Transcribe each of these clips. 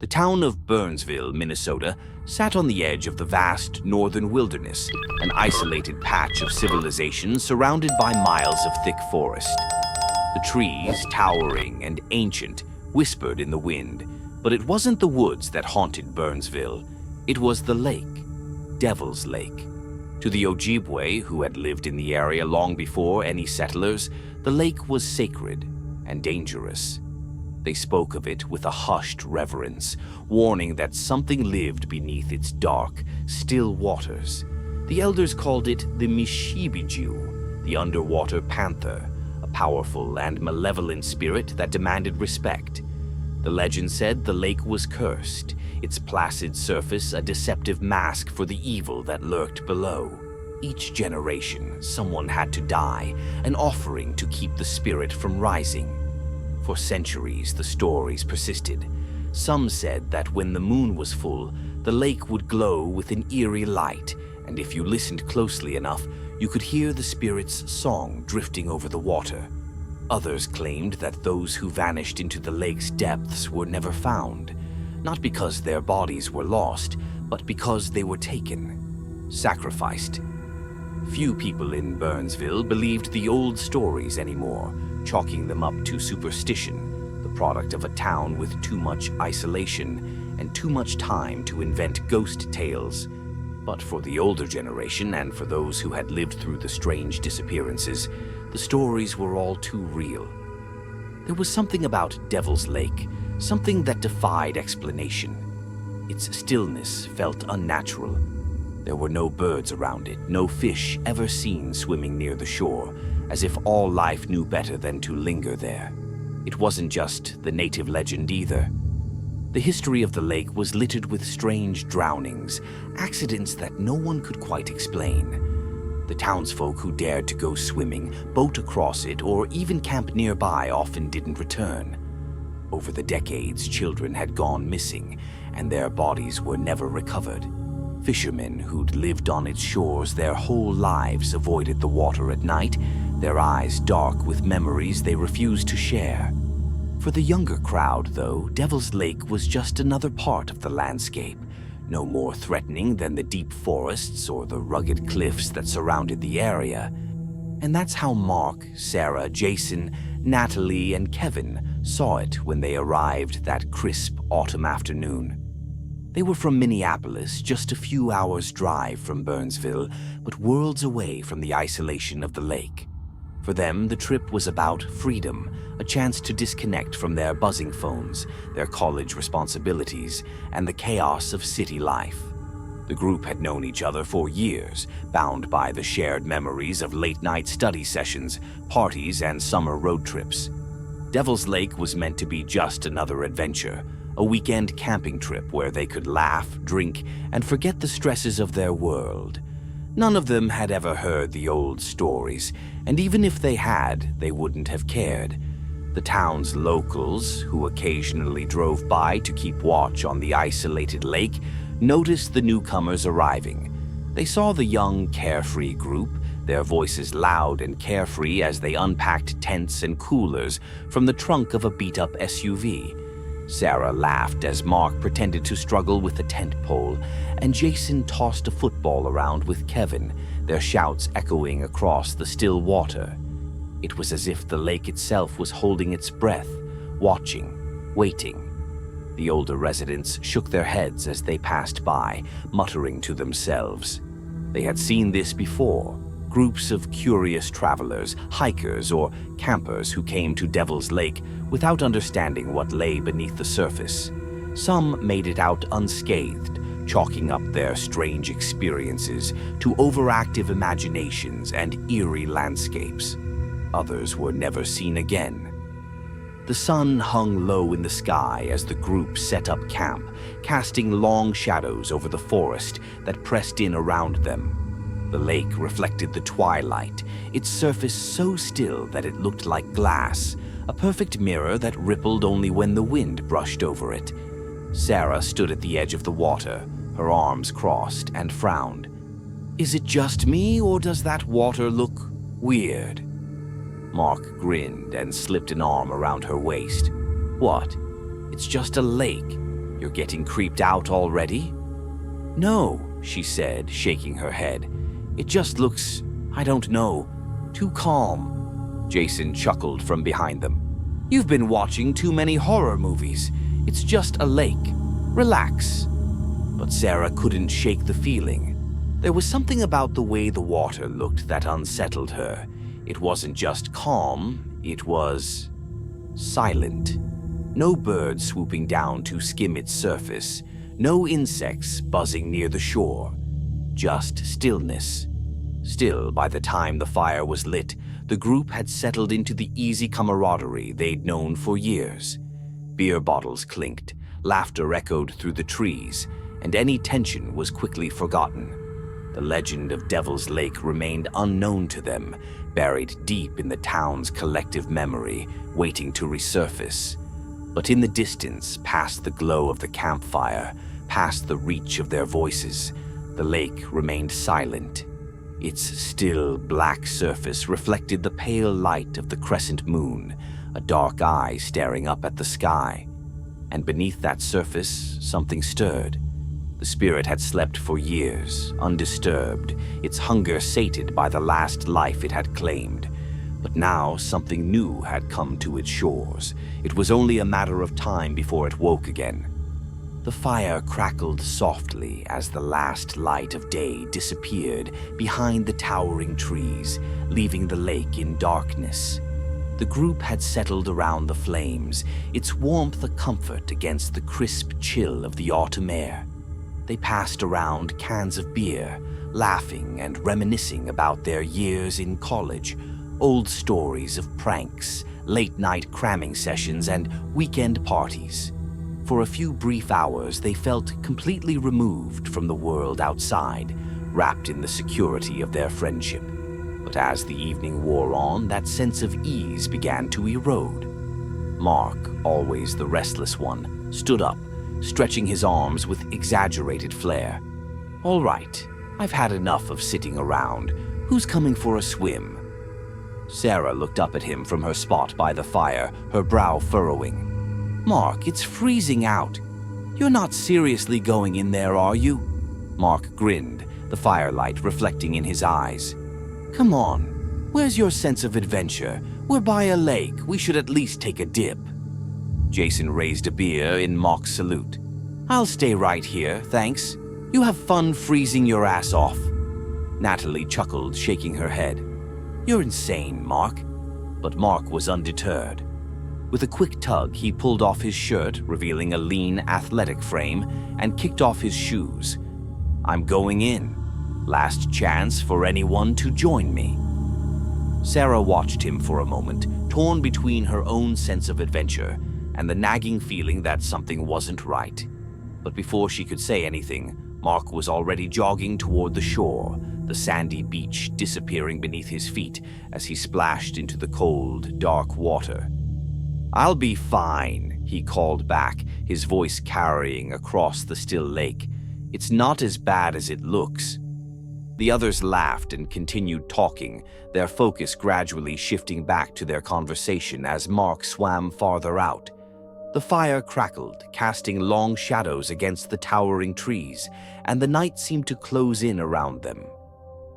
The town of Burnsville, Minnesota, sat on the edge of the vast northern wilderness, an isolated patch of civilization surrounded by miles of thick forest. The trees, towering and ancient, whispered in the wind, but it wasn't the woods that haunted Burnsville. It was the lake, Devil's Lake. To the Ojibwe, who had lived in the area long before any settlers, the lake was sacred and dangerous. They spoke of it with a hushed reverence, warning that something lived beneath its dark, still waters. The elders called it the Mishibiju, the underwater panther, a powerful and malevolent spirit that demanded respect. The legend said the lake was cursed, its placid surface a deceptive mask for the evil that lurked below. Each generation, someone had to die, an offering to keep the spirit from rising. For centuries, the stories persisted. Some said that when the moon was full, the lake would glow with an eerie light, and if you listened closely enough, you could hear the spirit's song drifting over the water. Others claimed that those who vanished into the lake's depths were never found, not because their bodies were lost, but because they were taken, sacrificed. Few people in Burnsville believed the old stories anymore, chalking them up to superstition, the product of a town with too much isolation and too much time to invent ghost tales. But for the older generation and for those who had lived through the strange disappearances, the stories were all too real. There was something about Devil's Lake, something that defied explanation. Its stillness felt unnatural. There were no birds around it, no fish ever seen swimming near the shore, as if all life knew better than to linger there. It wasn't just the native legend either. The history of the lake was littered with strange drownings, accidents that no one could quite explain. The townsfolk who dared to go swimming, boat across it, or even camp nearby often didn't return. Over the decades, children had gone missing, and their bodies were never recovered. Fishermen who'd lived on its shores their whole lives avoided the water at night, their eyes dark with memories they refused to share. For the younger crowd, though, Devil's Lake was just another part of the landscape, no more threatening than the deep forests or the rugged cliffs that surrounded the area. And that's how Mark, Sarah, Jason, Natalie, and Kevin saw it when they arrived that crisp autumn afternoon. They were from Minneapolis, just a few hours' drive from Burnsville, but worlds away from the isolation of the lake. For them, the trip was about freedom, a chance to disconnect from their buzzing phones, their college responsibilities, and the chaos of city life. The group had known each other for years, bound by the shared memories of late-night study sessions, parties, and summer road trips. Devil's Lake was meant to be just another adventure, a weekend camping trip where they could laugh, drink, and forget the stresses of their world. None of them had ever heard the old stories, and even if they had, they wouldn't have cared. The town's locals, who occasionally drove by to keep watch on the isolated lake, noticed the newcomers arriving. They saw the young, carefree group, their voices loud and carefree as they unpacked tents and coolers from the trunk of a beat-up SUV. Sarah laughed as Mark pretended to struggle with a tent pole, and Jason tossed a football around with Kevin, their shouts echoing across the still water. It was as if the lake itself was holding its breath, watching, waiting. The older residents shook their heads as they passed by, muttering to themselves. They had seen this before. Groups of curious travelers, hikers, or campers who came to Devil's Lake without understanding what lay beneath the surface. Some made it out unscathed, chalking up their strange experiences to overactive imaginations and eerie landscapes. Others were never seen again. The sun hung low in the sky as the group set up camp, casting long shadows over the forest that pressed in around them. The lake reflected the twilight, its surface so still that it looked like glass, a perfect mirror that rippled only when the wind brushed over it. Sarah stood at the edge of the water, her arms crossed, and frowned. "Is it just me, or does that water look weird?" Mark grinned and slipped an arm around her waist. "What? It's just a lake. You're getting creeped out already? No, she said, shaking her head. It just looks, I don't know, too calm. Jason chuckled from behind them. You've been watching too many horror movies. It's just a lake. Relax. But Sarah couldn't shake the feeling. There was something about the way the water looked that unsettled her. It wasn't just calm, it was silent. No birds swooping down to skim its surface, no insects buzzing near the shore. Just stillness. Still, by the time the fire was lit, the group had settled into the easy camaraderie they'd known for years. Beer bottles clinked, laughter echoed through the trees, and any tension was quickly forgotten. The legend of Devil's Lake remained unknown to them, buried deep in the town's collective memory, waiting to resurface. But in the distance, past the glow of the campfire, past the reach of their voices, the lake remained silent. Its still, black surface reflected the pale light of the crescent moon, a dark eye staring up at the sky. And beneath that surface, something stirred. The spirit had slept for years, undisturbed, its hunger sated by the last life it had claimed. But now something new had come to its shores. It was only a matter of time before it woke again. The fire crackled softly as the last light of day disappeared behind the towering trees, leaving the lake in darkness. The group had settled around the flames, its warmth a comfort against the crisp chill of the autumn air. They passed around cans of beer, laughing and reminiscing about their years in college, old stories of pranks, late-night cramming sessions, and weekend parties. For a few brief hours, they felt completely removed from the world outside, wrapped in the security of their friendship. But as the evening wore on, that sense of ease began to erode. Mark, always the restless one, stood up, stretching his arms with exaggerated flair. All right, I've had enough of sitting around. Who's coming for a swim? Sarah looked up at him from her spot by the fire, her brow furrowing. Mark, it's freezing out. You're not seriously going in there, are you? Mark grinned, the firelight reflecting in his eyes. Come on, where's your sense of adventure? We're by a lake, we should at least take a dip. Jason raised a beer in mock salute. I'll stay right here, thanks. You have fun freezing your ass off. Natalie chuckled, shaking her head. You're insane, Mark. But Mark was undeterred. With a quick tug, he pulled off his shirt, revealing a lean, athletic frame, and kicked off his shoes. I'm going in. Last chance for anyone to join me. Sarah watched him for a moment, torn between her own sense of adventure and the nagging feeling that something wasn't right. But before she could say anything, Mark was already jogging toward the shore, the sandy beach disappearing beneath his feet as he splashed into the cold, dark water. I'll be fine, he called back, his voice carrying across the still lake. It's not as bad as it looks. The others laughed and continued talking, their focus gradually shifting back to their conversation as Mark swam farther out. The fire crackled, casting long shadows against the towering trees, and the night seemed to close in around them.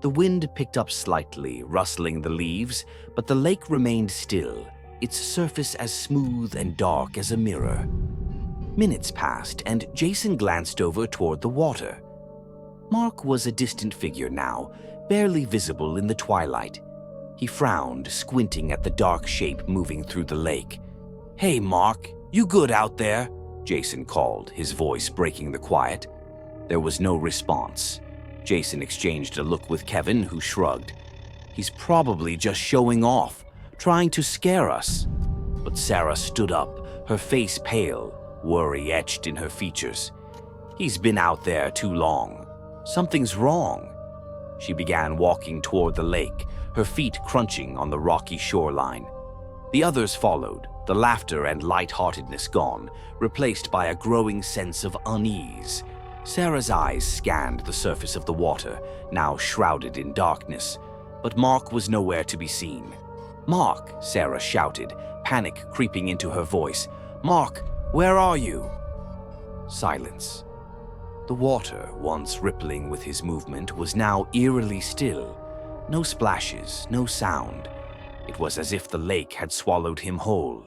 The wind picked up slightly, rustling the leaves, but the lake remained still, its surface as smooth and dark as a mirror. Minutes passed, and Jason glanced over toward the water. Mark was a distant figure now, barely visible in the twilight. He frowned, squinting at the dark shape moving through the lake. Hey, Mark, you good out there? Jason called, his voice breaking the quiet. There was no response. Jason exchanged a look with Kevin, who shrugged. He's probably just showing off, trying to scare us. But Sarah stood up, her face pale, worry etched in her features. He's been out there too long. Something's wrong. She began walking toward the lake, her feet crunching on the rocky shoreline. The others followed, the laughter and lightheartedness gone, replaced by a growing sense of unease. Sarah's eyes scanned the surface of the water, now shrouded in darkness, but Mark was nowhere to be seen. Mark, Sarah shouted, panic creeping into her voice. Mark, where are you? Silence. The water, once rippling with his movement, was now eerily still. No splashes, no sound. It was as if the lake had swallowed him whole.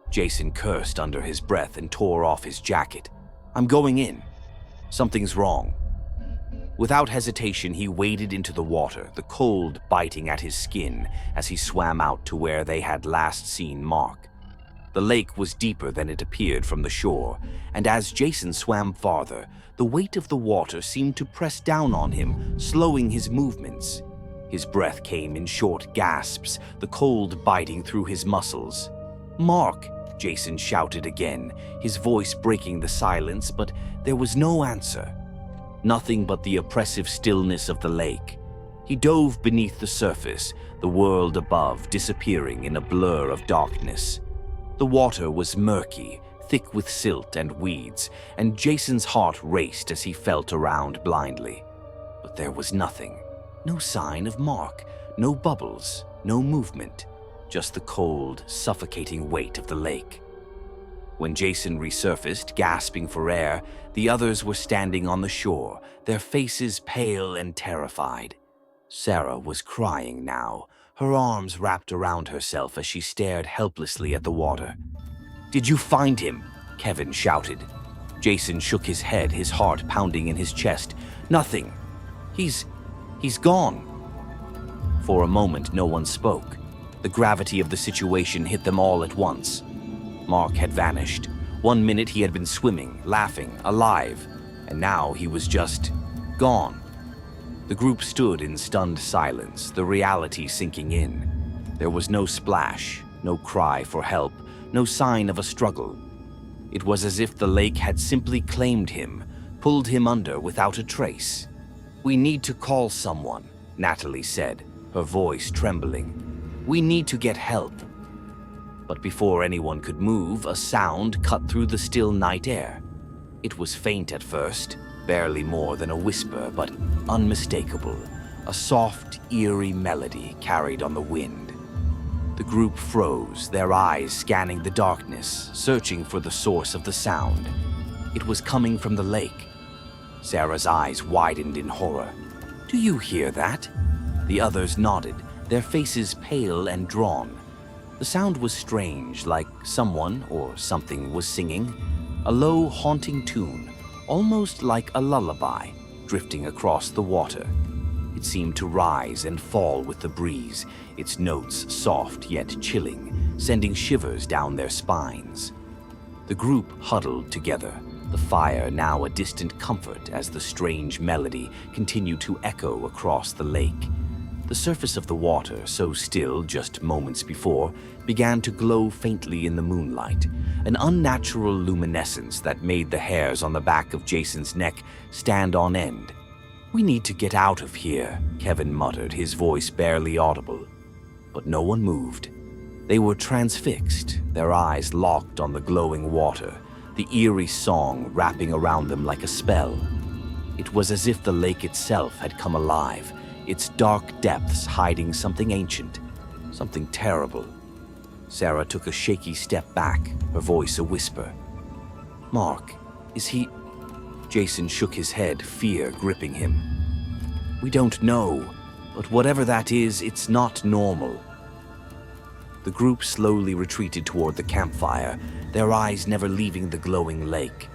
Jason cursed under his breath and tore off his jacket. "I'm going in. Something's wrong." Without hesitation, he waded into the water, the cold biting at his skin as he swam out to where they had last seen Mark. The lake was deeper than it appeared from the shore, and as Jason swam farther, the weight of the water seemed to press down on him, slowing his movements. His breath came in short gasps, the cold biting through his muscles. "Mark!" Jason shouted again, his voice breaking the silence, but there was no answer. Nothing but the oppressive stillness of the lake. He dove beneath the surface, the world above disappearing in a blur of darkness. The water was murky, thick with silt and weeds, and Jason's heart raced as he felt around blindly. But there was nothing. No sign of Mark, no bubbles, no movement, just the cold, suffocating weight of the lake. When Jason resurfaced, gasping for air, the others were standing on the shore, their faces pale and terrified. Sarah was crying now, her arms wrapped around herself as she stared helplessly at the water. "Did you find him?" Kevin shouted. Jason shook his head, his heart pounding in his chest. "Nothing. He's gone." For a moment, no one spoke. The gravity of the situation hit them all at once. Mark had vanished. 1 minute he had been swimming, laughing, alive, and now he was just gone. The group stood in stunned silence, the reality sinking in. There was no splash, no cry for help, no sign of a struggle. It was as if the lake had simply claimed him, pulled him under without a trace. "We need to call someone," Natalie said, her voice trembling. "We need to get help." But before anyone could move, a sound cut through the still night air. It was faint at first, barely more than a whisper, but unmistakable, a soft, eerie melody carried on the wind. The group froze, their eyes scanning the darkness, searching for the source of the sound. It was coming from the lake. Sarah's eyes widened in horror. "Do you hear that?" The others nodded, their faces pale and drawn. The sound was strange, like someone or something was singing, a low, haunting tune, almost like a lullaby, drifting across the water. It seemed to rise and fall with the breeze, its notes soft yet chilling, sending shivers down their spines. The group huddled together, the fire now a distant comfort as the strange melody continued to echo across the lake. The surface of the water, so still just moments before, began to glow faintly in the moonlight, an unnatural luminescence that made the hairs on the back of Jason's neck stand on end. "We need to get out of here," Kevin muttered, his voice barely audible. But no one moved. They were transfixed, their eyes locked on the glowing water, the eerie song wrapping around them like a spell. It was as if the lake itself had come alive, its dark depths hiding something ancient, something terrible. Sarah took a shaky step back, her voice a whisper. "Mark, is he—" Jason shook his head, fear gripping him. "We don't know, but whatever that is, it's not normal." The group slowly retreated toward the campfire, their eyes never leaving the glowing lake.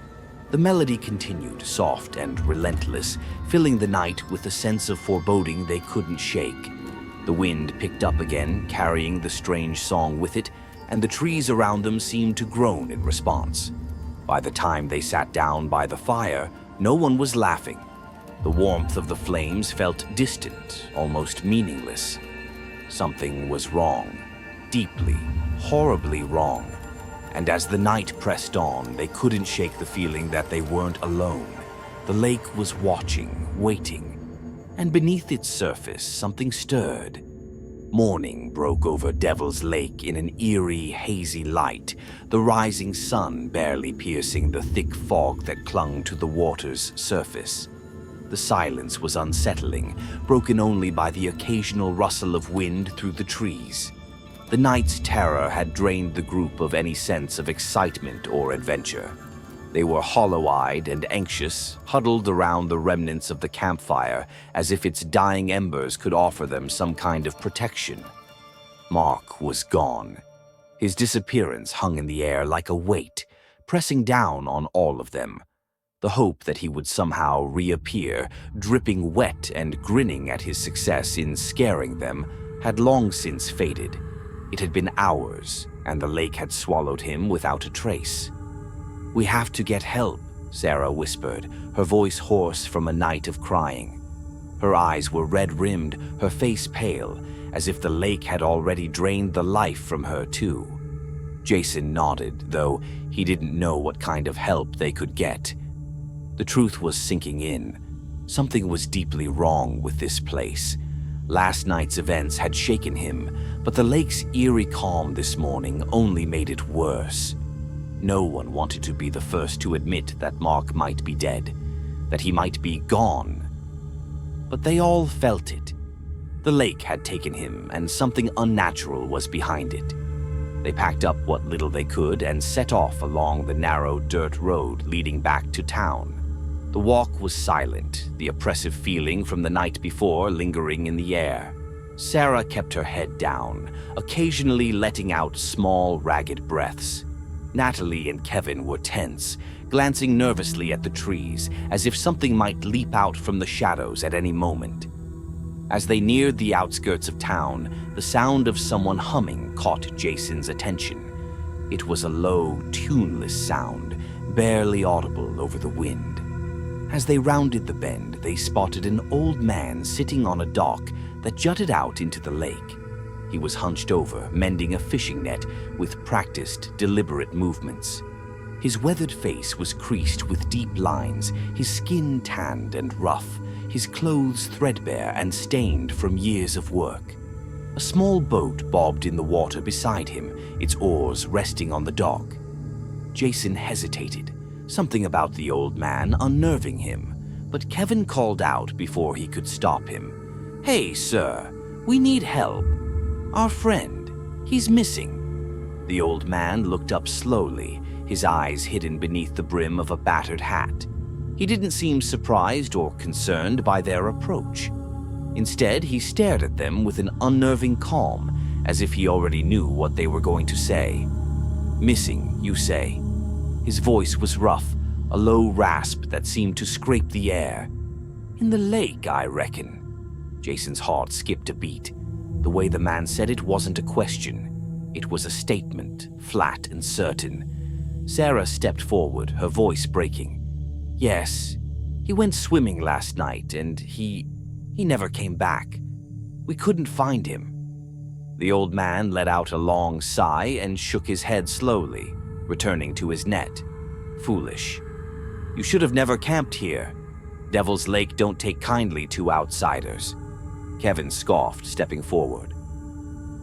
The melody continued, soft and relentless, filling the night with a sense of foreboding they couldn't shake. The wind picked up again, carrying the strange song with it, and the trees around them seemed to groan in response. By the time they sat down by the fire, no one was laughing. The warmth of the flames felt distant, almost meaningless. Something was wrong, deeply, horribly wrong. And as the night pressed on, they couldn't shake the feeling that they weren't alone. The lake was watching, waiting. And beneath its surface, something stirred. Morning broke over Devil's Lake in an eerie, hazy light, the rising sun barely piercing the thick fog that clung to the water's surface. The silence was unsettling, broken only by the occasional rustle of wind through the trees. The night's terror had drained the group of any sense of excitement or adventure. They were hollow-eyed and anxious, huddled around the remnants of the campfire as if its dying embers could offer them some kind of protection. Mark was gone. His disappearance hung in the air like a weight, pressing down on all of them. The hope that he would somehow reappear, dripping wet and grinning at his success in scaring them, had long since faded. It had been hours, and the lake had swallowed him without a trace. "We have to get help," Sarah whispered, her voice hoarse from a night of crying. Her eyes were red-rimmed, her face pale, as if the lake had already drained the life from her too. Jason nodded, though he didn't know what kind of help they could get. The truth was sinking in. Something was deeply wrong with this place. Last night's events had shaken him, but the lake's eerie calm this morning only made it worse. No one wanted to be the first to admit that Mark might be dead, that he might be gone. But they all felt it. The lake had taken him, and something unnatural was behind it. They packed up what little they could and set off along the narrow dirt road leading back to town. The walk was silent, the oppressive feeling from the night before lingering in the air. Sarah kept her head down, occasionally letting out small, ragged breaths. Natalie and Kevin were tense, glancing nervously at the trees, as if something might leap out from the shadows at any moment. As they neared the outskirts of town, the sound of someone humming caught Jason's attention. It was a low, tuneless sound, barely audible over the wind. As they rounded the bend, they spotted an old man sitting on a dock that jutted out into the lake. He was hunched over, mending a fishing net with practiced, deliberate movements. His weathered face was creased with deep lines, his skin tanned and rough, his clothes threadbare and stained from years of work. A small boat bobbed in the water beside him, its oars resting on the dock. Jason hesitated, something about the old man unnerving him, but Kevin called out before he could stop him. "Hey, sir, we need help. Our friend, he's missing." The old man looked up slowly, his eyes hidden beneath the brim of a battered hat. He didn't seem surprised or concerned by their approach. Instead, he stared at them with an unnerving calm, as if he already knew what they were going to say. "Missing, you say?" His voice was rough, a low rasp that seemed to scrape the air. "In the lake, I reckon." Jason's heart skipped a beat. The way the man said it wasn't a question. It was a statement, flat and certain. Sarah stepped forward, her voice breaking. "Yes, he went swimming last night, and he never came back. We couldn't find him." The old man let out a long sigh and shook his head slowly, returning to his net. "Foolish. You should have never camped here. Devil's Lake don't take kindly to outsiders." Kevin scoffed, stepping forward.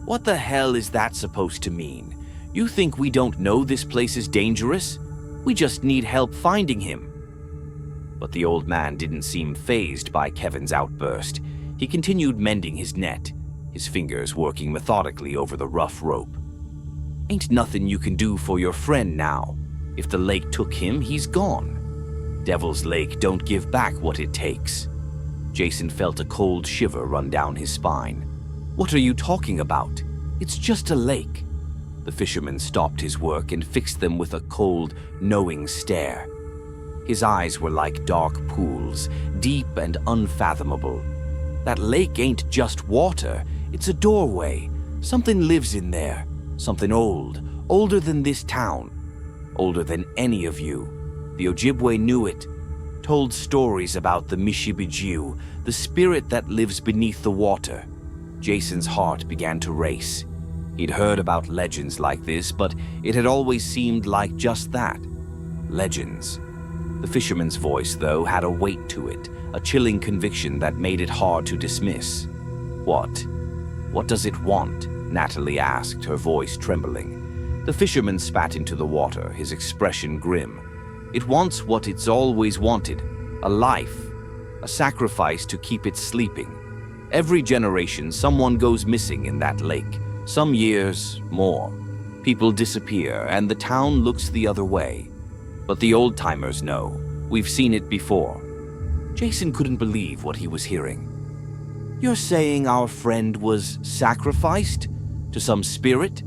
"What the hell is that supposed to mean? You think we don't know this place is dangerous? We just need help finding him." But the old man didn't seem fazed by Kevin's outburst. He continued mending his net, his fingers working methodically over the rough rope. "Ain't nothing you can do for your friend now. If the lake took him, he's gone. Devil's Lake don't give back what it takes." Jason felt a cold shiver run down his spine. "What are you talking about? It's just a lake." The fisherman stopped his work and fixed them with a cold, knowing stare. His eyes were like dark pools, deep and unfathomable. "That lake ain't just water, it's a doorway. Something lives in there, something old, older than this town, older than any of you. The Ojibwe knew it, told stories about the Mishibiju, the spirit that lives beneath the water." Jason's heart began to race. He'd heard about legends like this, but it had always seemed like just that. Legends. The fisherman's voice, though, had a weight to it, a chilling conviction that made it hard to dismiss. "What? What does it want?" Natalie asked, her voice trembling. The fisherman spat into the water, his expression grim. "It wants what it's always wanted, a life, a sacrifice to keep it sleeping. Every generation, someone goes missing in that lake, some years more. People disappear, and the town looks the other way. But the old-timers know. We've seen it before. Jason couldn't believe what he was hearing. You're saying our friend was sacrificed to some spirit?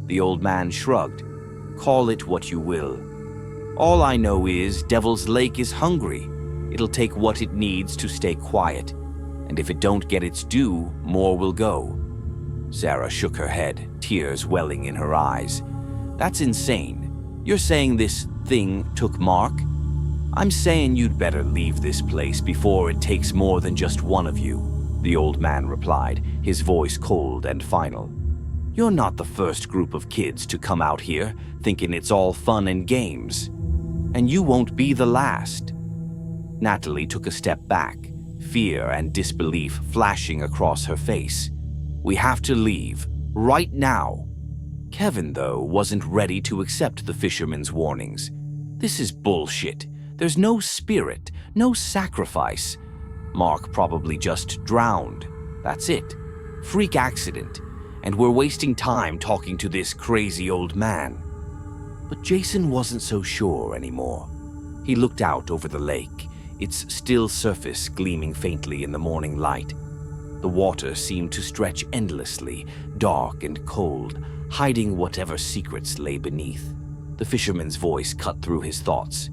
The old man shrugged. Call it what you will. All I know is Devil's Lake is hungry. It'll take what it needs to stay quiet. And if it don't get its due, more will go. Sarah shook her head, tears welling in her eyes. That's insane. You're saying this thing took Mark? I'm saying you'd better leave this place before it takes more than just one of you, the old man replied, his voice cold and final. You're not the first group of kids to come out here thinking it's all fun and games. And you won't be the last. Natalie took a step back, fear and disbelief flashing across her face. We have to leave, right now. Kevin, though, wasn't ready to accept the fisherman's warnings. This is bullshit. There's no spirit, no sacrifice. Mark probably just drowned. That's it. Freak accident. And we're wasting time talking to this crazy old man. But Jason wasn't so sure anymore. He looked out over the lake, its still surface gleaming faintly in the morning light. The water seemed to stretch endlessly, dark and cold, hiding whatever secrets lay beneath. The fisherman's voice cut through his thoughts.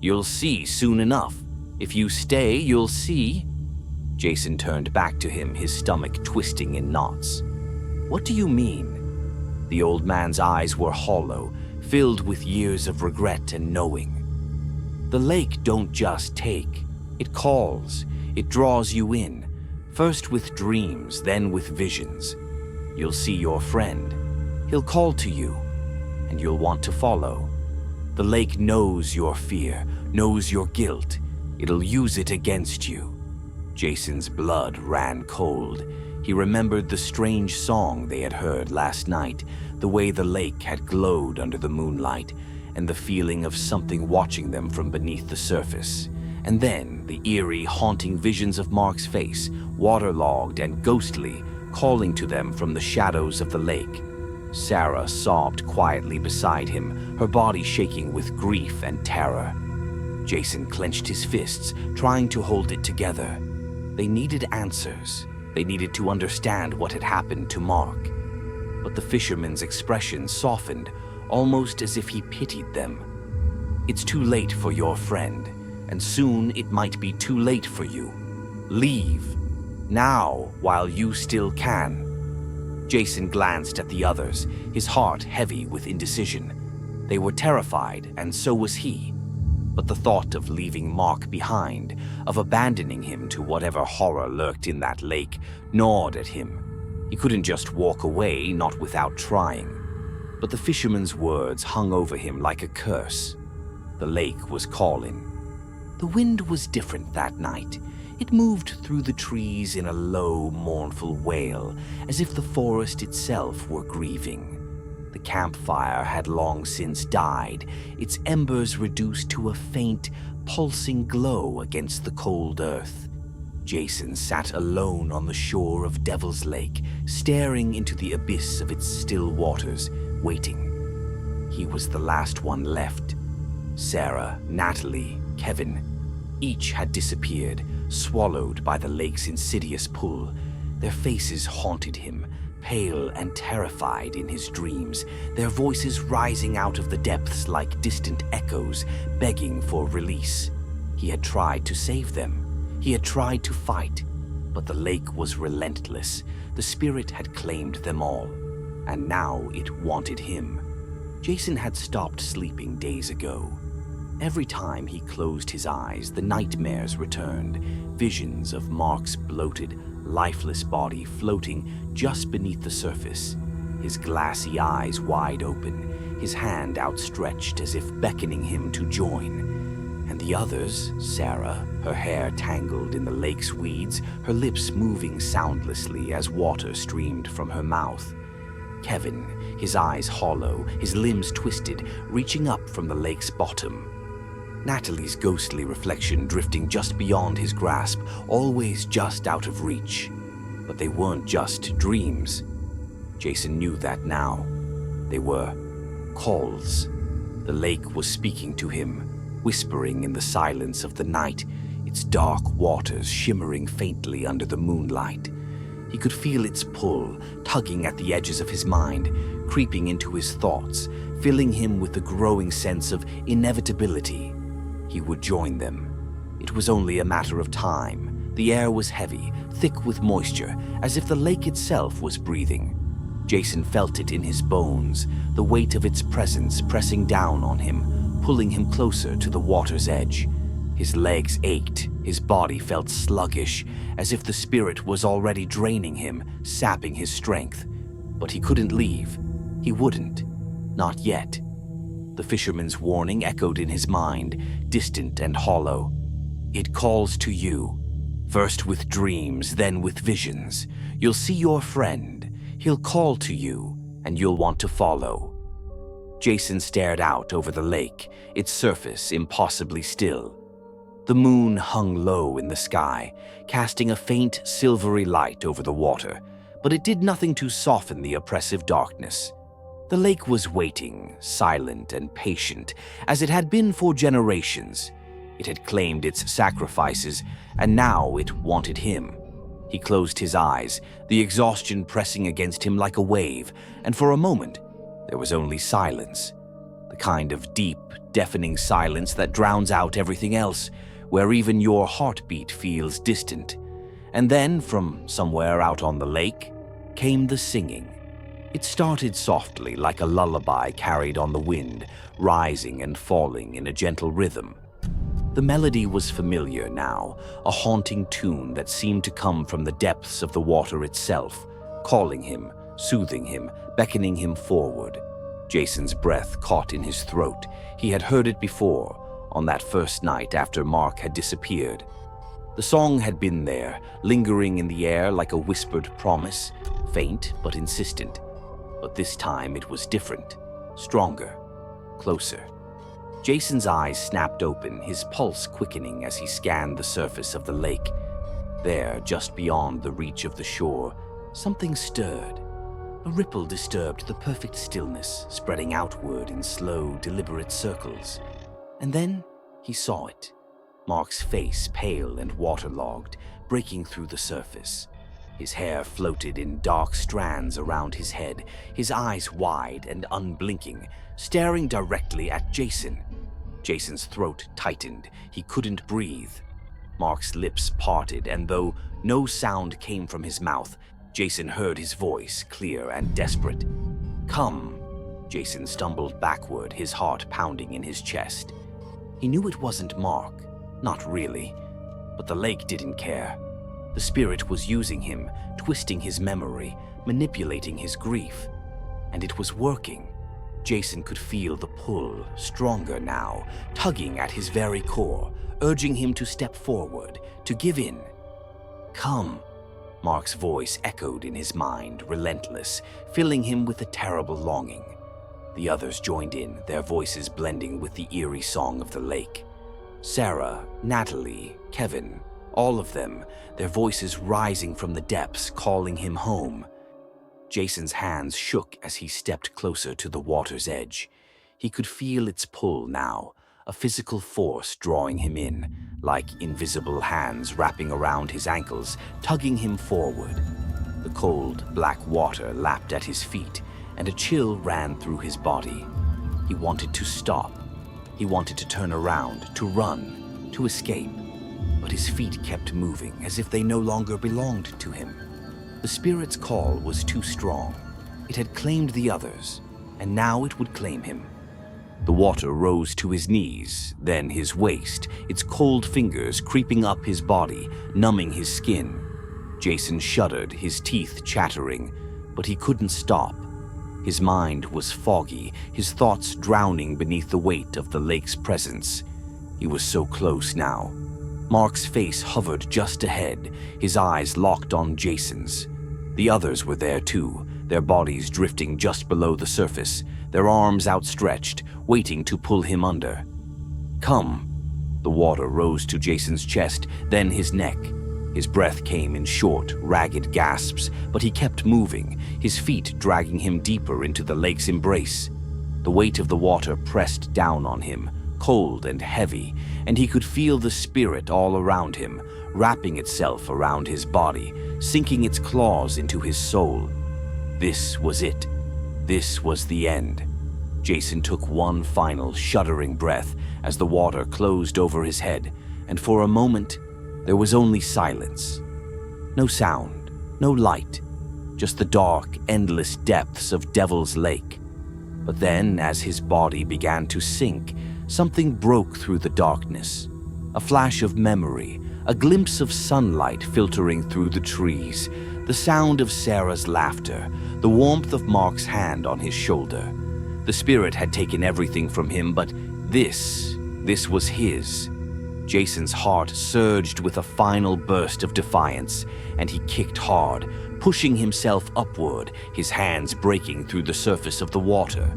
You'll see soon enough. If you stay, you'll see. Jason turned back to him, his stomach twisting in knots. What do you mean? The old man's eyes were hollow, filled with years of regret and knowing. The lake don't just take. It calls. It draws you in. First with dreams, then with visions. You'll see your friend. He'll call to you, and you'll want to follow. The lake knows your fear, knows your guilt. It'll use it against you. Jason's blood ran cold. He remembered the strange song they had heard last night, the way the lake had glowed under the moonlight, and the feeling of something watching them from beneath the surface. And then the eerie, haunting visions of Mark's face, waterlogged and ghostly, calling to them from the shadows of the lake. Sarah sobbed quietly beside him, her body shaking with grief and terror. Jason clenched his fists, trying to hold it together. They needed answers. They needed to understand what had happened to Mark. But the fisherman's expression softened, almost as if he pitied them. It's too late for your friend, and soon it might be too late for you. Leave. Now, while you still can. Jason glanced at the others, his heart heavy with indecision. They were terrified, and so was he. But the thought of leaving Mark behind, of abandoning him to whatever horror lurked in that lake, gnawed at him. He couldn't just walk away, not without trying. But the fisherman's words hung over him like a curse. The lake was calling. The wind was different that night. It moved through the trees in a low, mournful wail, as if the forest itself were grieving. The campfire had long since died, its embers reduced to a faint, pulsing glow against the cold earth. Jason sat alone on the shore of Devil's Lake, staring into the abyss of its still waters, waiting. He was the last one left. Sarah, Natalie, Kevin, each had disappeared, swallowed by the lake's insidious pull. Their faces haunted him, pale and terrified in his dreams, their voices rising out of the depths like distant echoes, begging for release. He had tried to save them. He had tried to fight, but the lake was relentless. The spirit had claimed them all, and now it wanted him. Jason had stopped sleeping days ago. Every time he closed his eyes, the nightmares returned, visions of Mark's bloated, lifeless body floating just beneath the surface, his glassy eyes wide open, his hand outstretched as if beckoning him to join. And the others, Sarah, her hair tangled in the lake's weeds, her lips moving soundlessly as water streamed from her mouth. Kevin, his eyes hollow, his limbs twisted, reaching up from the lake's bottom. Natalie's ghostly reflection drifting just beyond his grasp, always just out of reach. But they weren't just dreams. Jason knew that now. They were calls. The lake was speaking to him, whispering in the silence of the night, its dark waters shimmering faintly under the moonlight. He could feel its pull, tugging at the edges of his mind, creeping into his thoughts, filling him with a growing sense of inevitability. He would join them. It was only a matter of time. The air was heavy, thick with moisture, as if the lake itself was breathing. Jason felt it in his bones, the weight of its presence pressing down on him, pulling him closer to the water's edge. His legs ached, his body felt sluggish, as if the spirit was already draining him, sapping his strength. But he couldn't leave. He wouldn't. Not yet. The fisherman's warning echoed in his mind, distant and hollow. It calls to you. First with dreams, then with visions. You'll see your friend. He'll call to you, and you'll want to follow. Jason stared out over the lake, its surface impossibly still. The moon hung low in the sky, casting a faint, silvery light over the water, but it did nothing to soften the oppressive darkness. The lake was waiting, silent and patient, as it had been for generations. It had claimed its sacrifices, and now it wanted him. He closed his eyes, the exhaustion pressing against him like a wave, and for a moment, there was only silence. The kind of deep, deafening silence that drowns out everything else, where even your heartbeat feels distant. And then, from somewhere out on the lake, came the singing. It started softly, like a lullaby carried on the wind, rising and falling in a gentle rhythm. The melody was familiar now, a haunting tune that seemed to come from the depths of the water itself, calling him, soothing him, beckoning him forward. Jason's breath caught in his throat. He had heard it before, on that first night after Mark had disappeared. The song had been there, lingering in the air like a whispered promise, faint but insistent. But this time it was different, stronger, closer. Jason's eyes snapped open, his pulse quickening as he scanned the surface of the lake. There, just beyond the reach of the shore, something stirred. A ripple disturbed the perfect stillness, spreading outward in slow, deliberate circles. And then he saw it. Mark's face, pale and waterlogged, breaking through the surface. His hair floated in dark strands around his head, his eyes wide and unblinking, staring directly at Jason. Jason's throat tightened. He couldn't breathe. Mark's lips parted, and though no sound came from his mouth, Jason heard his voice, clear and desperate. "Come." Jason stumbled backward, his heart pounding in his chest. He knew it wasn't Mark. Not really. But the lake didn't care. The spirit was using him, twisting his memory, manipulating his grief. And it was working. Jason could feel the pull, stronger now, tugging at his very core, urging him to step forward, to give in. "Come." Mark's voice echoed in his mind, relentless, filling him with a terrible longing. The others joined in, their voices blending with the eerie song of the lake. Sarah, Natalie, Kevin, all of them, their voices rising from the depths, calling him home. Jason's hands shook as he stepped closer to the water's edge. He could feel its pull now, a physical force drawing him in, like invisible hands wrapping around his ankles, tugging him forward. The cold, black water lapped at his feet, and a chill ran through his body. He wanted to stop. He wanted to turn around, to run, to escape. But his feet kept moving, as if they no longer belonged to him. The spirit's call was too strong. It had claimed the others, and now it would claim him. The water rose to his knees, then his waist, its cold fingers creeping up his body, numbing his skin. Jason shuddered, his teeth chattering, but he couldn't stop. His mind was foggy, his thoughts drowning beneath the weight of the lake's presence. He was so close now. Mark's face hovered just ahead, his eyes locked on Jason's. The others were there too, their bodies drifting just below the surface, their arms outstretched, waiting to pull him under. "Come." The water rose to Jason's chest, then his neck. His breath came in short, ragged gasps, but he kept moving, his feet dragging him deeper into the lake's embrace. The weight of the water pressed down on him, cold and heavy, and he could feel the spirit all around him, wrapping itself around his body, sinking its claws into his soul. This was it. This was the end. Jason took one final shuddering breath as the water closed over his head, and for a moment, there was only silence. No sound, no light, just the dark, endless depths of Devil's Lake. But then, as his body began to sink, something broke through the darkness. A flash of memory, a glimpse of sunlight filtering through the trees, the sound of Sarah's laughter, the warmth of Mark's hand on his shoulder. The spirit had taken everything from him, but this was his. Jason's heart surged with a final burst of defiance, and he kicked hard, pushing himself upward, his hands breaking through the surface of the water.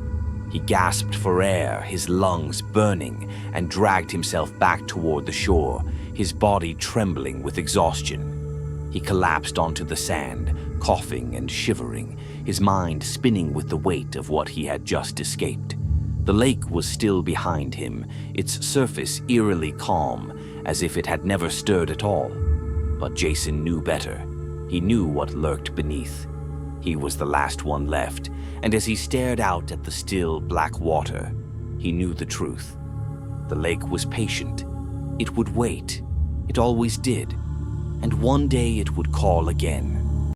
He gasped for air, his lungs burning, and dragged himself back toward the shore, his body trembling with exhaustion. He collapsed onto the sand, coughing and shivering, his mind spinning with the weight of what he had just escaped. The lake was still behind him, its surface eerily calm, as if it had never stirred at all. But Jason knew better. He knew what lurked beneath. He was the last one left, and as he stared out at the still black water, he knew the truth. The lake was patient. It would wait. It always did. And one day it would call again.